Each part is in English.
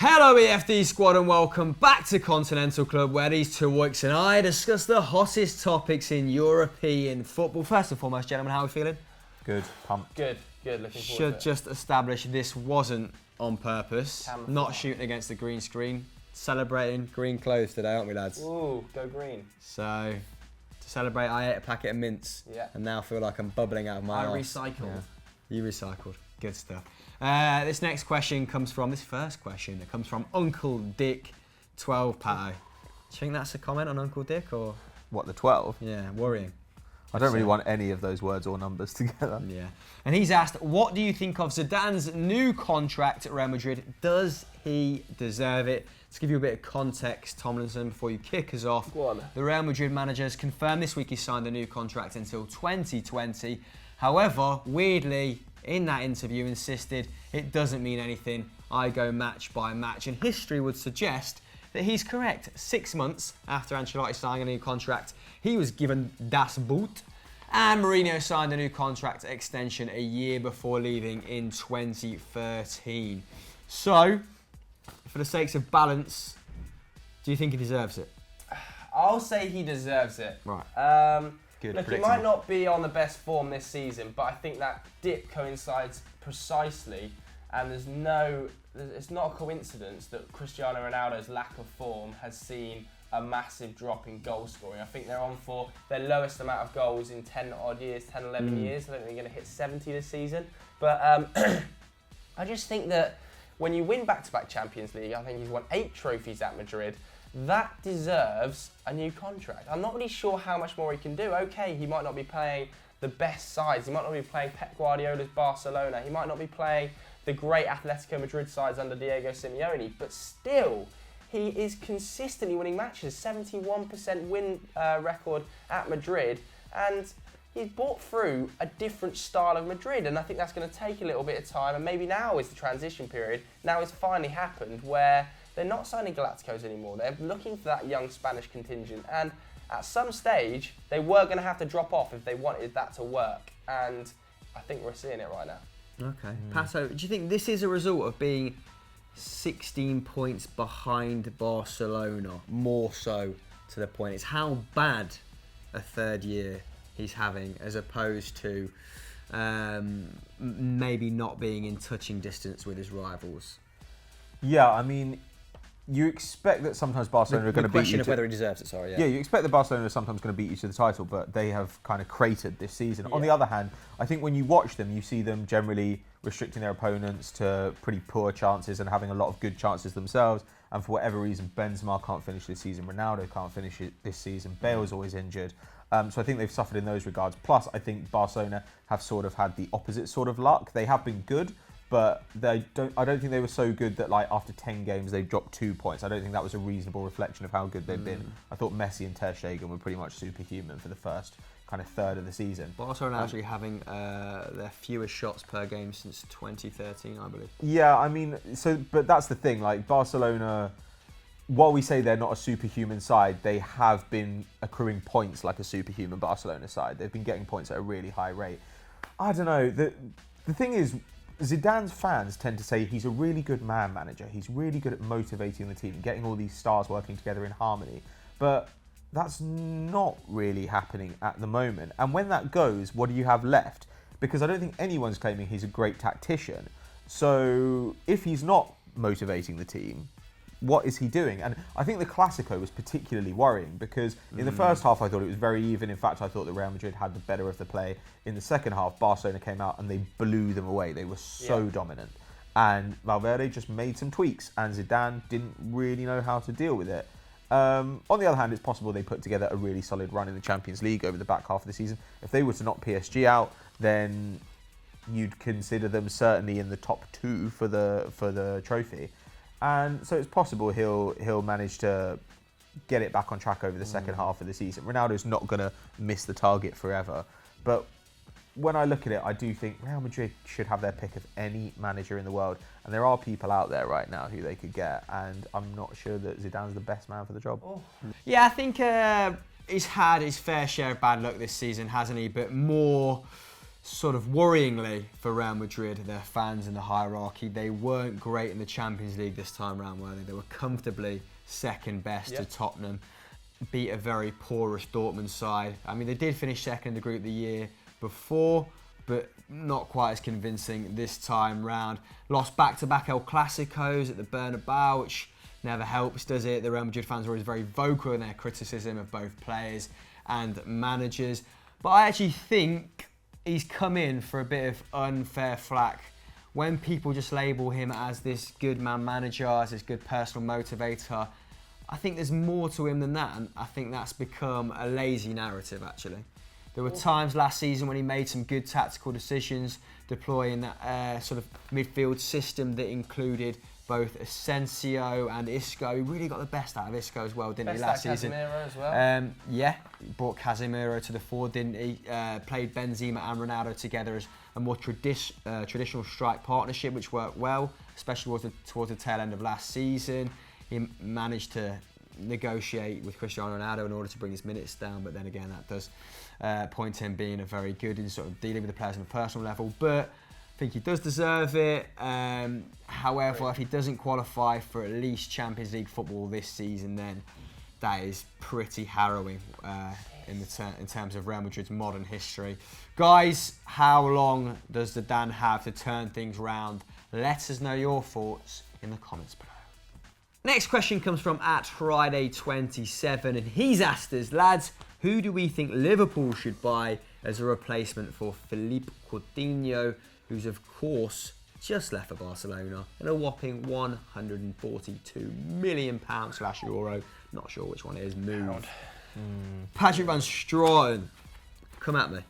Hello EFD squad and welcome back to Continental Club, where these two weeks and I discuss the hottest topics in European football. First and foremost, gentlemen, how are we feeling? Good, pumped. Good, looking forward to Should it. just establish this wasn't on purpose. Camouflage. Not shooting against the green screen. Celebrating green clothes today, aren't we, lads? Ooh, go green. So, to celebrate, I ate a packet of mints. Yeah. And now feel like I'm bubbling out of my I arse. recycled. Yeah. You recycled. Good stuff. This first question comes from Uncle Dick 12 Pato. Do you think that's a comment on Uncle Dick or? What, the 12? Yeah, worrying. I don't really want any of those words or numbers together. Yeah. And he's asked, what do you think of Zidane's new contract at Real Madrid? Does he deserve it? To give you a bit of context, Tomlinson, before you kick us off, Go on. the Real Madrid manager has confirmed this week he signed a new contract until 2020. However, weirdly, in that interview insisted it doesn't mean anything. I go match by match, and history would suggest that he's correct. 6 months after Ancelotti signing a new contract, he was given das Boot, and Mourinho signed a new contract extension a year before leaving in 2013. So, for the sakes of balance, do you think he deserves it? I'll say he deserves it. Right. Good, Look, he might not be on the best form this season, but I think that dip coincides precisely, and it's not a coincidence that Cristiano Ronaldo's lack of form has seen a massive drop in goal scoring. I think they're on for their lowest amount of goals in 10 odd years, 10, 11 years. I think they're going to hit 70 this season. But I just think that when you win back-to-back Champions League, I think he's won 8 trophies at Madrid, that deserves a new contract. I'm not really sure how much more he can do. Okay, he might not be playing the best sides. He might not be playing Pep Guardiola's Barcelona. He might not be playing the great Atletico Madrid sides under Diego Simeone. But still, he is consistently winning matches. 71% win record at Madrid. And he's brought through a different style of Madrid. And I think that's going to take a little bit of time. And maybe now is the transition period. Now it's finally happened where they're not signing Galacticos anymore. They're looking for that young Spanish contingent. And at some stage, they were going to have to drop off if they wanted that to work. And I think we're seeing it right now. Okay. Pato, do you think this is a result of being 16 points behind Barcelona, more so to the point? It's how bad a third year he's having as opposed to maybe not being in touching distance with his rivals. Yeah, I mean, you expect that sometimes Barcelona are going to beat you. The question of whether he deserves it, sorry. Yeah, you expect that Barcelona are sometimes going to beat you to the title, but they have kind of cratered this season. Yeah. On the other hand, I think when you watch them, you see them generally restricting their opponents to pretty poor chances and having a lot of good chances themselves. And for whatever reason, Benzema can't finish this season. Ronaldo can't finish it this season. Bale's always injured. So I think they've suffered in those regards. Plus, I think Barcelona have sort of had the opposite sort of luck. They have been good, but I don't think they were so good that like after 10 games they dropped 2 points. I don't think that was a reasonable reflection of how good they've been. I thought Messi and Ter Stegen were pretty much superhuman for the first kind of third of the season. Barcelona actually having their fewest shots per game since 2013, I believe. Yeah, I mean, but that's the thing. Like Barcelona, while we say they're not a superhuman side, they have been accruing points like a superhuman Barcelona side. They've been getting points at a really high rate. I don't know. The thing is, Zidane's fans tend to say he's a really good man manager. He's really good at motivating the team, getting all these stars working together in harmony. But that's not really happening at the moment. And when that goes, what do you have left? Because I don't think anyone's claiming he's a great tactician. So if he's not motivating the team, what is he doing? And I think the Clásico was particularly worrying because in the first half I thought it was very even. In fact, I thought that Real Madrid had the better of the play. In the second half, Barcelona came out and they blew them away. They were so dominant. And Valverde just made some tweaks and Zidane didn't really know how to deal with it. On the other hand, it's possible they put together a really solid run in the Champions League over the back half of the season. If they were to knock PSG out, then you'd consider them certainly in the top 2 for the trophy. And so it's possible he'll manage to get it back on track over the second half of the season. Ronaldo's not going to miss the target forever. But when I look at it, I do think Real Madrid should have their pick of any manager in the world. And there are people out there right now who they could get. And I'm not sure that Zidane's the best man for the job. Oh. Yeah, I think he's had his fair share of bad luck this season, hasn't he? But more sort of worryingly for Real Madrid, their fans in the hierarchy, they weren't great in the Champions League this time round, were they? They were comfortably second best to Tottenham, beat a very porous Dortmund side. I mean, they did finish second in the group the year before, but not quite as convincing this time round. Lost back-to-back El Clasicos at the Bernabeu, which never helps, does it? The Real Madrid fans are always very vocal in their criticism of both players and managers. But I actually think he's come in for a bit of unfair flack. When people just label him as this good man manager, as this good personal motivator, I think there's more to him than that, and I think that's become a lazy narrative, actually. There were times last season when he made some good tactical decisions, deploying that sort of midfield system that included both Asensio and Isco. He really got the best out of Isco as well, didn't he, last season? Casemiro as well. Yeah, he brought Casemiro to the fore, didn't he? Played Benzema and Ronaldo together as a more traditional strike partnership, which worked well, especially towards the tail end of last season. He managed to negotiate with Cristiano Ronaldo in order to bring his minutes down, but then again, that does point to him being a very good in sort of dealing with the players on a personal level. But I think he does deserve it. However, if he doesn't qualify for at least Champions League football this season, then that is pretty harrowing in terms of Real Madrid's modern history. Guys, how long does Zidane have to turn things round? Let us know your thoughts in the comments below. Next question comes from @Friday27, and he's asked us, lads, who do we think Liverpool should buy as a replacement for Philippe Coutinho, who's of course just left for Barcelona in a whopping £142 million/euro. Not sure which one it is. Move. Patrick Van Straten, come at me.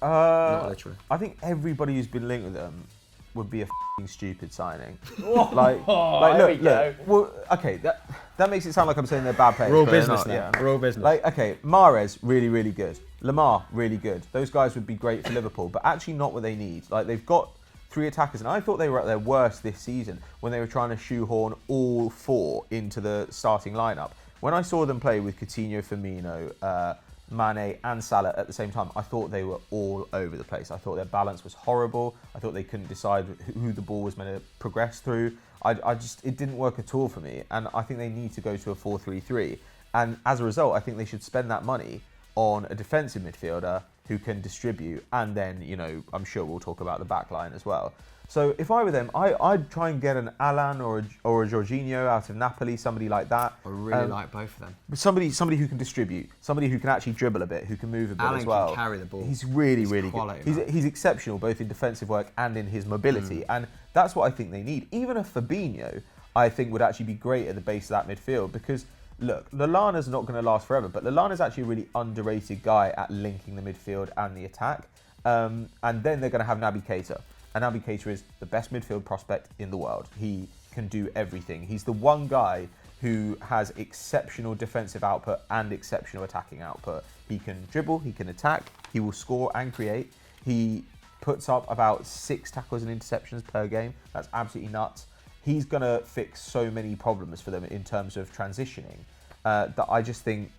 Not literally. I think everybody who's been linked with them would be a f***ing stupid signing. Look. Well, okay, that makes it sound like I'm saying they're bad players. Raw but they're business not, now. yeah. Raw business. Like, okay, Mahrez, really, really good. Lamar, really good. Those guys would be great for Liverpool, but actually not what they need. Like, they've got 3 attackers, and I thought they were at their worst this season when they were trying to shoehorn all 4 into the starting lineup. When I saw them play with Coutinho, Firmino, Mane and Salah at the same time, I thought they were all over the place. I thought their balance was horrible. I thought they couldn't decide who the ball was meant to progress through. It didn't work at all for me, and I think they need to go to a 4-3-3. And as a result, I think they should spend that money on a defensive midfielder who can distribute, and then, you know, I'm sure we'll talk about the back line as well. So if I were them, I'd try and get an Alan or a Jorginho out of Napoli, somebody like that. I really like both of them. Somebody who can distribute, somebody who can actually dribble a bit, who can move a bit Alan as well. can carry the ball. He's really quality, good. He's exceptional both in defensive work and in his mobility, and that's what I think they need. Even a Fabinho, I think, would actually be great at the base of that midfield, because look, Lallana's not going to last forever, but Lallana's actually a really underrated guy at linking the midfield and the attack. And then they're going to have Naby Keita. And Naby Keita is the best midfield prospect in the world. He can do everything. He's the one guy who has exceptional defensive output and exceptional attacking output. He can dribble, he can attack, he will score and create. He puts up about 6 tackles and interceptions per game. That's absolutely nuts. He's going to fix so many problems for them in terms of transitioning that I just think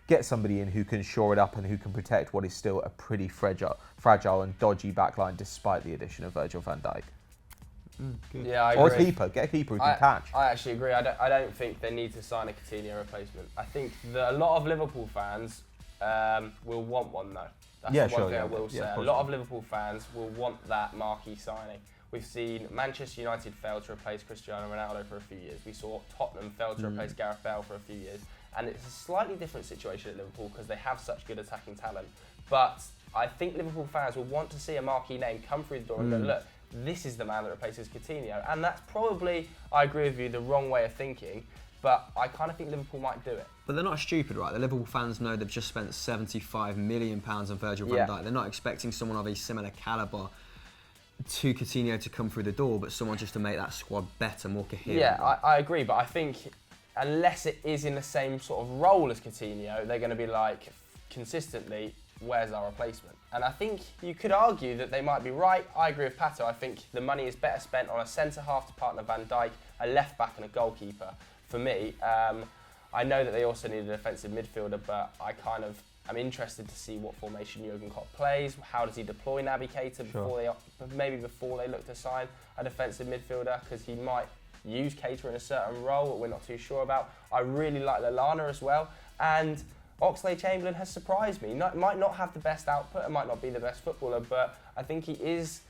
get somebody in who can shore it up and who can protect what is still a pretty fragile and dodgy backline despite the addition of Virgil van Dijk. Yeah, I agree. Or a keeper. Get a keeper who can catch. I actually agree. I don't think they need to sign a Coutinho replacement. I think that a lot of Liverpool fans will want one, though. That's the one thing I will say. A lot of Liverpool fans will want that marquee signing. We've seen Manchester United fail to replace Cristiano Ronaldo for a few years. We saw Tottenham fail to replace Gareth Bale for a few years. And it's a slightly different situation at Liverpool because they have such good attacking talent. But I think Liverpool fans will want to see a marquee name come through the door and go, look, this is the man that replaces Coutinho. And that's probably, I agree with you, the wrong way of thinking. But I kind of think Liverpool might do it. But they're not stupid, right? The Liverpool fans know they've just spent £75 million on Virgil van Dijk. They're not expecting someone of a similar calibre to Coutinho to come through the door, but someone just to make that squad better, more coherent. Yeah, I agree, but I think unless it is in the same sort of role as Coutinho, they're going to be like, consistently, where's our replacement? And I think you could argue that they might be right. I agree with Pato. I think the money is better spent on a centre-half to partner Van Dijk, a left-back and a goalkeeper. For me, I know that they also need a defensive midfielder, but I kind of I'm interested to see what formation Jurgen Klopp plays. How does he deploy Naby Keita before they look to sign a defensive midfielder? Because he might use Keita in a certain role that we're not too sure about. I really like Lallana as well. And Oxlade-Chamberlain has surprised me. Might not have the best output and might not be the best footballer, but I think he is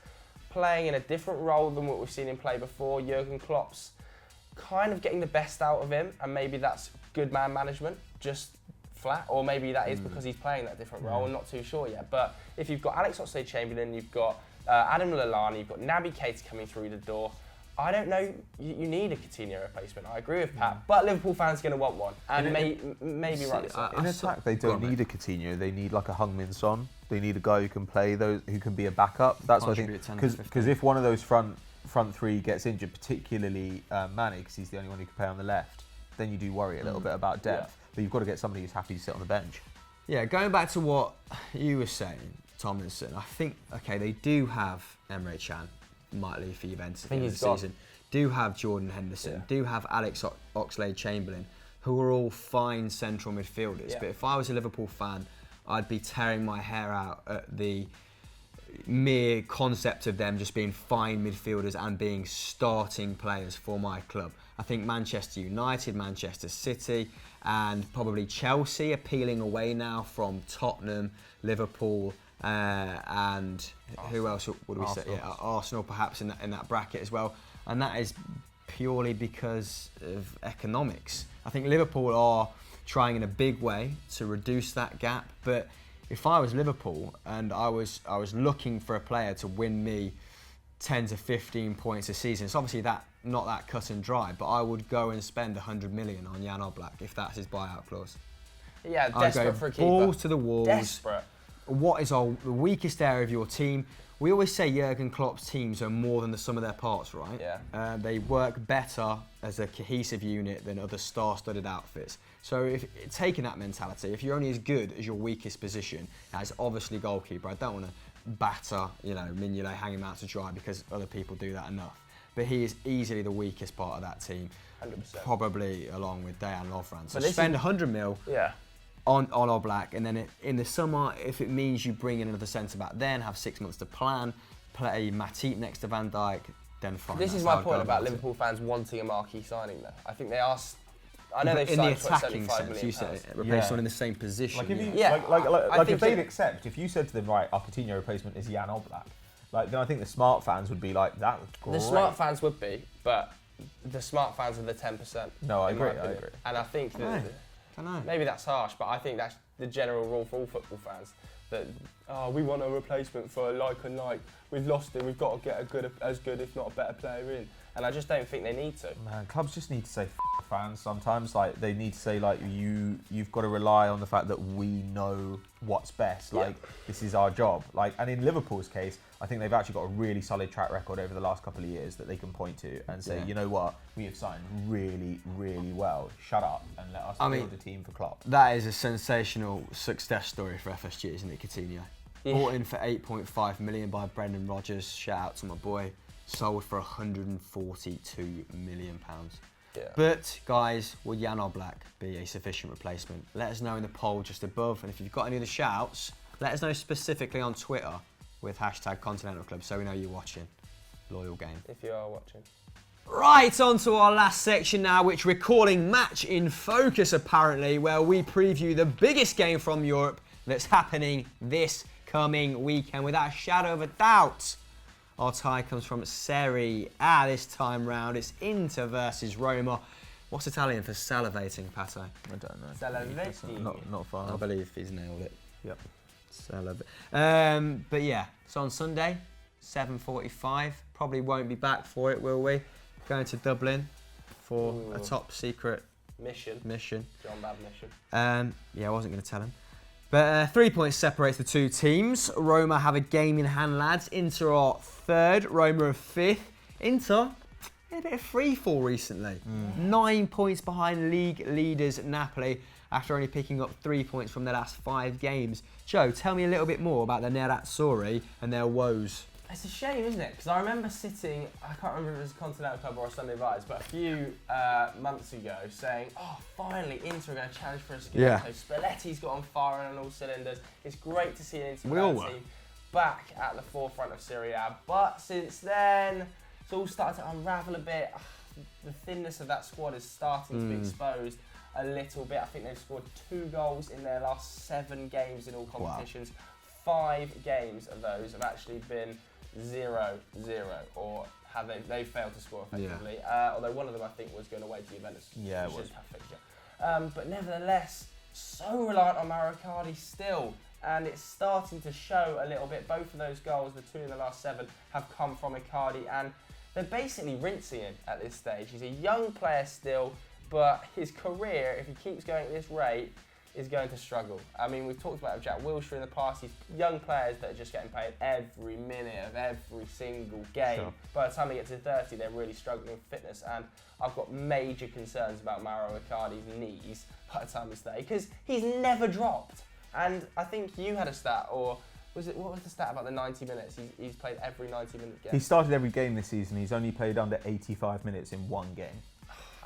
playing in a different role than what we've seen him play before. Jurgen Klopp's kind of getting the best out of him, and maybe that's good man management, just flat, or maybe that is because he's playing that different role. I'm not too sure yet. But if you've got Alex Oxlade-Chamberlain, you've got Adam Lallana, you've got Naby Keita coming through the door, I don't know, you need a Coutinho replacement. I agree with Pat, but Liverpool fans are going to want one, and maybe rightly so. In attack, they don't need a Coutinho. They need like a Heung-min Son. They need a guy who can play those, who can be a backup. That's what I think. Because if one of those front three gets injured, particularly Mane, because he's the only one who can play on the left, then you do worry a little bit about depth. Yeah. But you've got to get somebody who's happy to sit on the bench. Yeah, going back to what you were saying, Tomlinson, I think, okay, they do have Emre Can, might leave for Juventus at the end of the season. Do have Jordan Henderson, do have Alex Oxlade-Chamberlain, who are all fine central midfielders. Yeah. But if I was a Liverpool fan, I'd be tearing my hair out at the mere concept of them just being fine midfielders and being starting players for my club. I think Manchester United, Manchester City, and probably Chelsea are peeling away now from Tottenham, Liverpool, and Arsenal. Who else would we say? Yeah, Arsenal perhaps in that bracket as well. And that is purely because of economics. I think Liverpool are trying in a big way to reduce that gap. But if I was Liverpool and I was looking for a player to win me 10 to 15 points a season, it's obviously not that cut and dry, but I would go and spend 100 million on Jan Oblak if that's his buyout clause. Yeah, desperate for a keeper. Balls to the walls. Desperate. What is the weakest area of your team? We always say Jurgen Klopp's teams are more than the sum of their parts, right? Yeah. They work better as a cohesive unit than other star-studded outfits. So if taking that mentality, if you're only as good as your weakest position, as obviously goalkeeper, I don't want to batter, Mignolet, hang him out to dry because other people do that enough. But he is easily the weakest part of that team, 100%. Probably along with Dejan Lovren. So spend 100 mil. Yeah. On Oblak, and then in the summer, if it means you bring in another centre-back then, have 6 months to plan, play Matip next to Van Dijk, then fine. This is my point about Liverpool fans wanting a marquee signing though. I think they are... I know they've signed for £75 million. You said replace someone in the same position. If they'd accept, if you said to them, right, our Coutinho replacement is Jan Oblak, then I think the smart fans would be like, that was great. The smart fans would be, but the smart fans are the 10%. No, I agree. And I think that... Maybe that's harsh, but I think that's the general rule for all football fans. That we want a replacement for like and like. We've lost him. We've got to get as good, if not a better player in. And I just don't think they need to. Man, clubs just need to say fans sometimes. Like they need to say you've got to rely on the fact that we know what's best. This is our job. And in Liverpool's case, I think they've actually got a really solid track record over the last couple of years that they can point to and say, you know what, we have signed really, really well. Shut up and let us build a team for Klopp. That is a sensational success story for FSG, isn't it, Coutinho? Yeah. Bought in for 8.5 million by Brendan Rodgers. Shout out to my boy. Sold for £142 million. Yeah. But guys, would Jan Oblak be a sufficient replacement? Let us know in the poll just above, and if you've got any other shouts, let us know specifically on Twitter with #Continental Club so we know you're watching. Loyal game. If you are watching. Right, on to our last section now, which we're calling Match in Focus apparently, where we preview the biggest game from Europe that's happening this coming weekend without a shadow of a doubt. Our tie comes from Serie A this time round. It's Inter versus Roma. What's Italian for salivating, Pato? I don't know. Salivetti. Not far. I believe he's nailed it. Yep. But yeah, it's on Sunday, 7:45. Probably won't be back for it, will we? Going to Dublin for a top secret mission. John Bad mission. I wasn't going to tell him. But 3 points separates the two teams. Roma have a game in hand, lads. Inter are third, Roma are fifth. Inter, a bit of free fall recently. 9 points behind league leaders Napoli after only picking up 3 points from their last 5 games. Joe, tell me a little bit more about the Nerazzurri and their woes. It's a shame, isn't it? Because I remember sitting, I can't remember if it was a Continental Club or a Sunday Vibes, but a few months ago saying, oh, finally, Inter are going to challenge for a Scudetto. Yeah. Spalletti's got on fire and on all cylinders. It's great to see an Inter We all Milan were. team back at the forefront of Serie A. But since then, it's all started to unravel a bit. The thinness of that squad is starting to be exposed a little bit. I think they've scored 2 goals in their last 7 games in all competitions. 5 games of those have actually been 0-0, or have they failed to score effectively. Although one of them I think was going away to Juventus. Yeah, it which was. is a tough fixture. But nevertheless, so reliant on Mauro Icardi still, and it's starting to show a little bit. Both of those goals, the 2 in the last 7, have come from Icardi, and they're basically rinsing him at this stage. He's a young player still, but his career, if he keeps going at this rate, is going to struggle. I mean, we've talked about Jack Wilshere in the past. These young players that are just getting paid every minute of every single game. Sure. By the time they get to 30, they're really struggling with fitness. And I've got major concerns about Mauro Icardi's knees by the time he's 30, because he's never dropped. And I think you had a stat, or what was the stat about the 90 minutes? He's played every 90-minute game. He started every game this season. He's only played under 85 minutes in 1 game.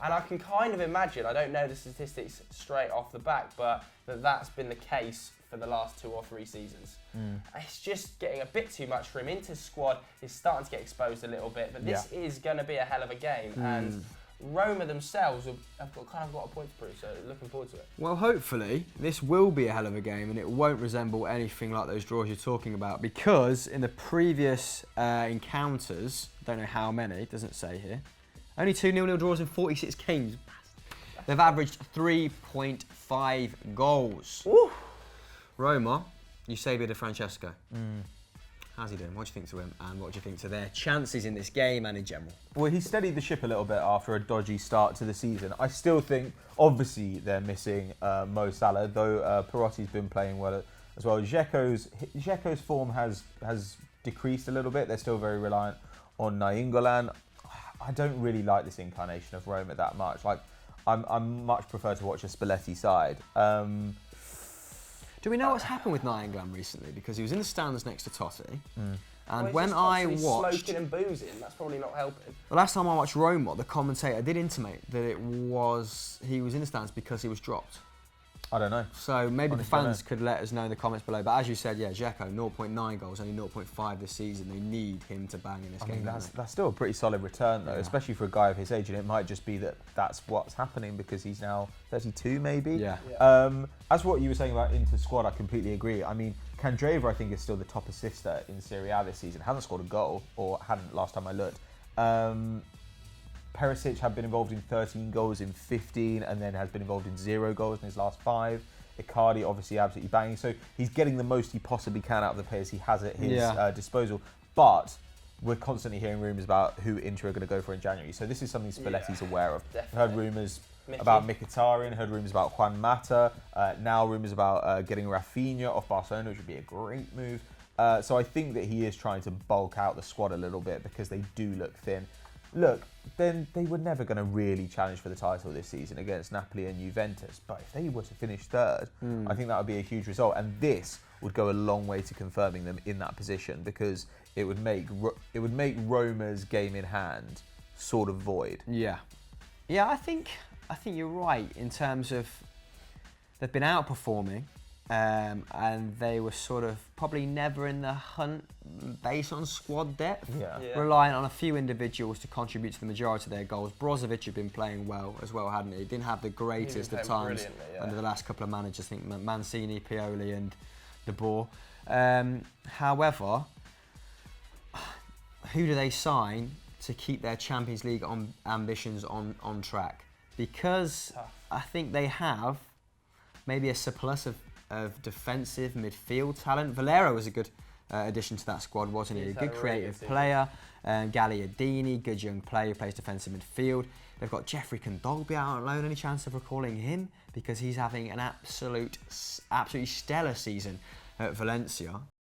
And I can kind of imagine, I don't know the statistics straight off the back, but that's been the case for the last 2 or 3 seasons. It's just getting a bit too much for him. Inter's squad is starting to get exposed a little bit, but this is going to be a hell of a game. And Roma themselves have got a point to prove, so looking forward to it. Well, hopefully, this will be a hell of a game and it won't resemble anything like those draws you're talking about, because in the previous encounters, don't know how many, it doesn't say here, only 2 0-0 draws in 46 games. They've averaged 3.5 goals. Ooh. Roma, Eusebio Di Francesco. How's he doing? What do you think to him? And what do you think to their chances in this game and in general? Well, he steadied the ship a little bit after a dodgy start to the season. I still think, obviously, they're missing Mo Salah, though Perotti's been playing well as well. Dzeko's form has decreased a little bit. They're still very reliant on Nainggolan. I don't really like this incarnation of Roma that much. Like, I'm much prefer to watch a Spalletti side. Do we know what's happened with Nainggolan recently? Because he was in the stands next to Totti. And Well, he's when just I constantly watched... sloking and boozing, that's probably not helping. The last time I watched Roma, the commentator did intimate that he was in the stands because he was dropped. I don't know. So maybe Honestly, the fans could let us know in the comments below. But as you said, yeah, Dzeko, 0.9 goals, only 0.5 this season. They need him to bang in this I game. mean, don't they? that's still a pretty solid return, though, Yeah. especially for a guy of his age. And it might just be that that's what's happening because he's now 32, maybe. Yeah. As what you were saying about Inter's squad, I completely agree. I mean, Candreva, I think, is still the top assister in Serie A this season. Hasn't scored a goal, or hadn't last time I looked. Perisic had been involved in 13 goals in 15, and then has been involved in 0 goals in his last 5. Icardi obviously absolutely banging, so he's getting the most he possibly can out of the players he has at his disposal. But we're constantly hearing rumours about who Inter are going to go for in January, so this is something Spalletti's aware of. Definitely. I've heard rumours about Mkhitaryan, heard rumours about Juan Mata, now rumours about getting Rafinha off Barcelona, which would be a great move. So I think that he is trying to bulk out the squad a little bit because they do look thin. Look, then they were never going to really challenge for the title this season against Napoli and Juventus. But if they were to finish 3rd, I think that would be a huge result. And this would go a long way to confirming them in that position, because it would make Roma's game in hand sort of void. Yeah, I think you're right in terms of they've been outperforming, and they were sort of probably never in the hunt based on squad depth. Yeah. Relying on a few individuals to contribute to the majority of their goals. Brozovic had been playing well as well, hadn't he? Didn't have the greatest of times under the last couple of managers. I think Mancini, Pioli and De Boer. However, who do they sign to keep their Champions League ambitions on track? Because I think they have maybe a surplus of defensive midfield talent. Valero was a good addition to that squad, wasn't he? A good creative player. Gagliardini, good young player who plays defensive midfield. They've got Jeffrey Condolby out on loan. Any chance of recalling him? Because he's having an absolutely stellar season at Valencia.